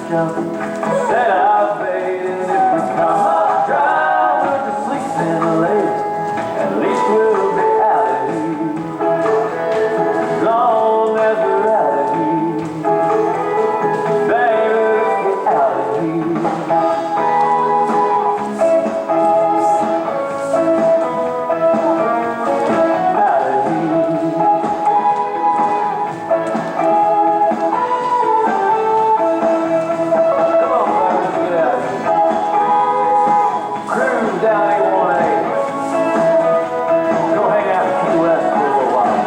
jumping. Said I'll fade, and if we come up dry, we'll just sleep in the lake. At least we'll be out of here. As long as we're out of here. Baby, let's get out of here. Down A1A. Go hang out in Key West for a little while.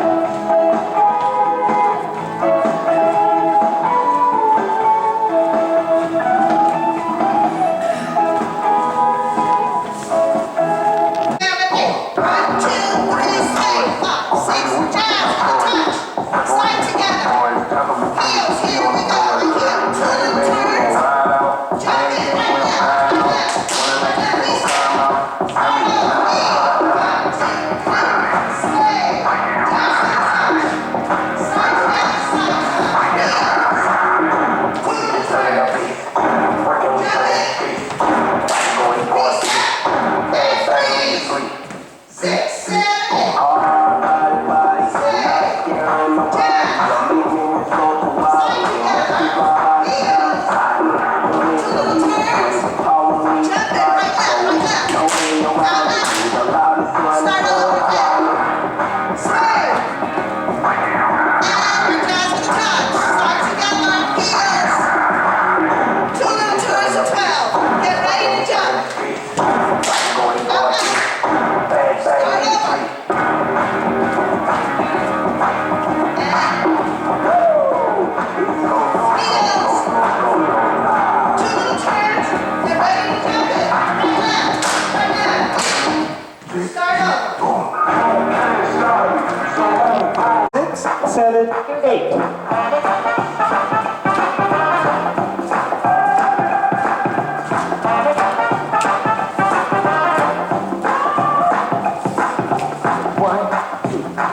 Seven, eight.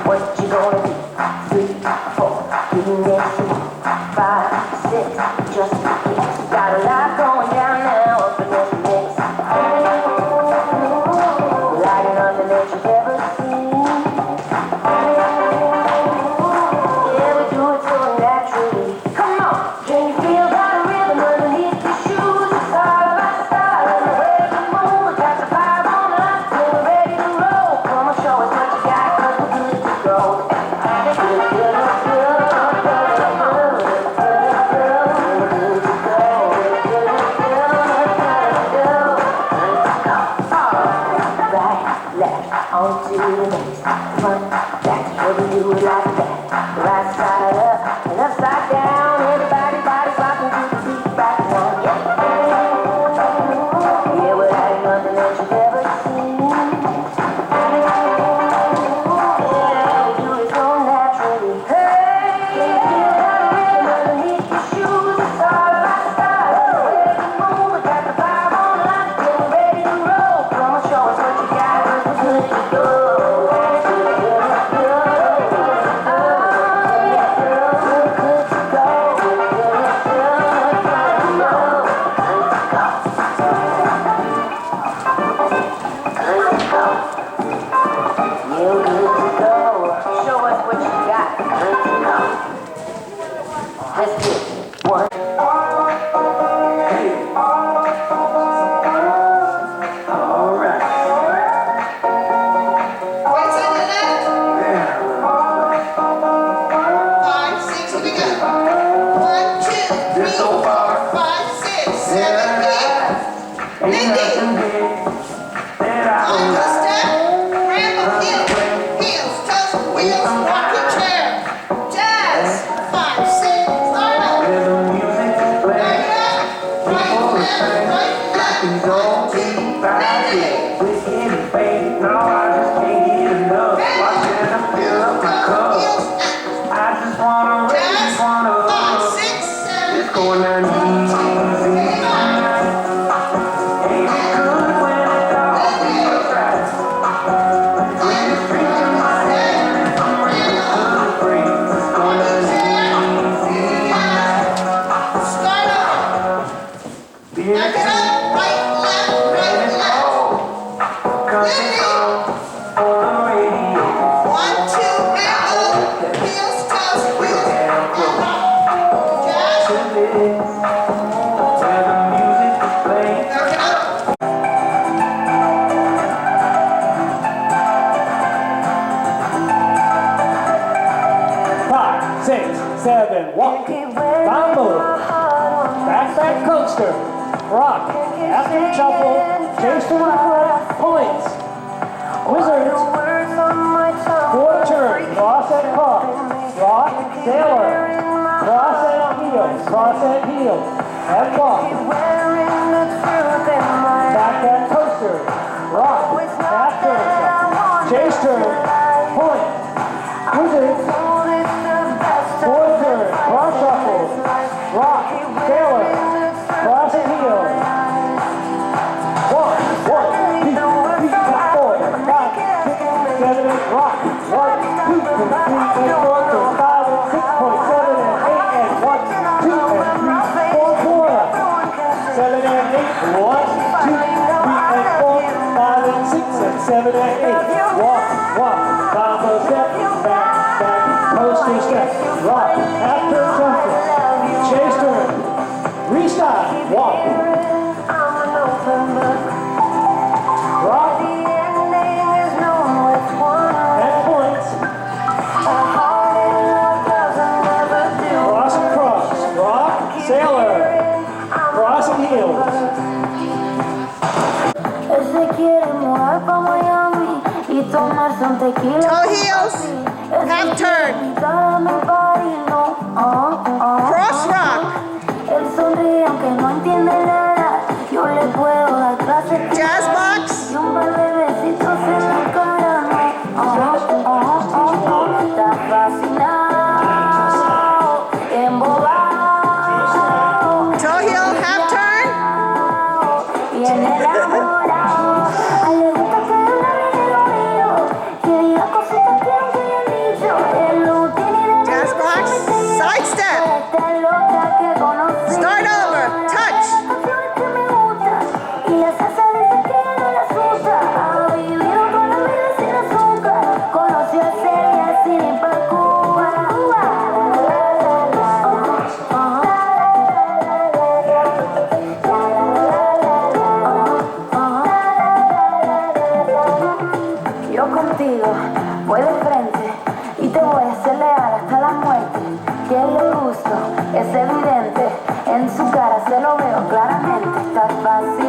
What you gonna do? 3, 4, give me next 5, 6, just in case. Got a lot going down now up in this mix. Like nothing that you've ever seen. Yeah, we do it so naturally. Come on, can you feel that rhythm underneath your shoes? It's all about style and the way you move. We got the vibe on us, till we're ready to roll. Come on, show us what you got, 'cause we're good to go. On to the next, front, back, what we do it like that. Right side up and upside down. Everybody, body rocking to the beat back now. Yeah, well, that ain't nothing that you've ever seen. Yeah, we do it so naturally. Hey, can you feel that rhythm underneath your shoes? It's all about style, the way you move. We got the vibe on us, till we're ready to roll. Come on, show us what you got, 'cause we're good to go. 6, 7, walk, mambo, back coaster, rock, after the shuffle, change to left, points, wizards, 4 turns, cross and cross, rock, sailor, cross and heel, and walk, back that coaster, rock, half turn, chase turn, point, wizards, 4 turns, cross shuffle, rock, sailor, cross and heel, 1, 2, 3, 4, 5, 6, 7, 8, rock, 1, 2, 3, 4, 5, 6, 7, and 8, and 1, 2, and 3, 4, 7 and 8, 1, 2, 3, and 4, 5 and 6, and 7 and 8, walk, mambo step, back, coaster step, rock, after shuffle, chase turn, restart, walk, rock, and points, cross and cross, rock, sailor, cross and heels. Él se quiere mudar pa' Miami y tomarse un tequila. Toe heels, half turn. Cross rock. Él sonríe aunque no entiende nada. Yo le puedo dar clases. Jazz box. Y un par de besitos en la cara. Está fascinado, embobado. Toe heel, half turn. Y en el enamorado. A él le gusta que yo le hable en el oído, que diga cositas que no se hayan dicho. Él no tiene idea de Jazz lo que box. se mete. Side step. Está loca que conoce. Start over. Touch. Las canciones que me gustan y la salsa dice que no la asusta. Ha vivido toda la vida sin azúcar. Conoció a Celia sin ir pa' Cuba. Yo contigo voy de frente y te voy a hacer leal hasta la muerte. Que le gusto es evidente, en su cara se lo veo claramente. Está fácil.